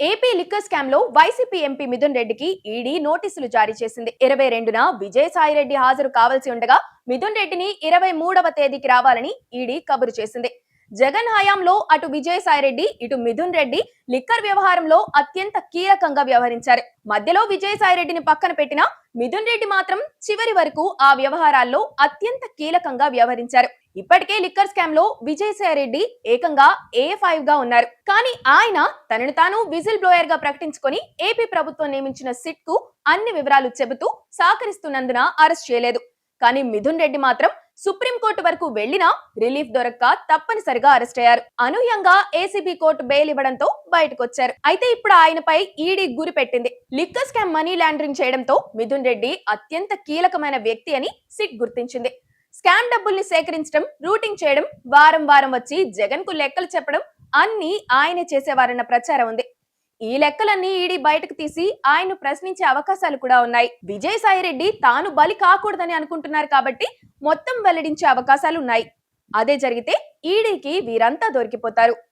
AP liquor scam లో YCP MP Mithun రెడ్డికి ED నోటీసులు జారీ చేసింది. 22న విజయసాయిరెడ్డి హాజరు కావాల్సి ఉండగా మిథున్ రెడ్డిని 23వ తేదీకి రావాలని ఈడీ కబురు చేసింది. జగన్ హయాంలో అటు విజయసాయిరెడ్డి ఇటు మిథున్ రెడ్డి లిక్కర్ వ్యవహారంలో అత్యంత కీలకంగా వ్యవహరించారు. మధ్యలో విజయసాయిరెడ్డిని పక్కన పెట్టిన మిథున్ రెడ్డి మాత్రం చివరి వరకు ఆ వ్యవహారాల్లో అత్యంత కీలకంగా వ్యవహరించారు. ఇప్పటికే లిక్కర్ స్కామ్ లో విజయసాయిరెడ్డి ఏకంగా A5 గా ఉన్నారు. కానీ ఆయన తనను తాను విజిల్ బ్లోయర్ గా ప్రకటించుకొని ఏపీ ప్రభుత్వం నియమించిన సిట్ కు అన్ని వివరాలు చెబుతూ సహకరిస్తున్నందున అరెస్ట్ చేయలేదు. కానీ మిథున్ రెడ్డి మాత్రం సుప్రీంకోర్టు వరకు వెళ్లినా రిలీఫ్ దొరక్క తప్పనిసరిగా అరెస్ట్ అయ్యారు. అనూహ్యంగా ఏసీబీ కోర్టు బెయిల్ ఇవ్వడంతో బయటకొచ్చారు. అయితే ఇప్పుడు ఆయనపై ఈడీ గురి పెట్టింది. లిక్కర్ స్కామ్ మనీ లాండరింగ్ చేయడంతో మిథున్ రెడ్డి అత్యంత కీలకమైన వ్యక్తి అని సిట్ గుర్తించింది. స్కామ్ డబ్బుల్ని సేకరించడం, రూటింగ్ చేయడం, వారం వారం వచ్చి జగన్ కు లెక్కలు చెప్పడం అన్ని ఆయనే చేసేవారన్న ప్రచారం ఉంది. ఈ లెక్కలన్నీ ఈడీ బయటకు తీసి ఆయన్ను ప్రశ్నించే అవకాశాలు కూడా ఉన్నాయి. విజయసాయిరెడ్డి తాను బలి కాకూడదని అనుకుంటున్నారు కాబట్టి మొత్తం వెల్లడించే అవకాశాలు ఉన్నాయి. అదే జరిగితే ఈడీకి వీరంతా దొరికిపోతారు.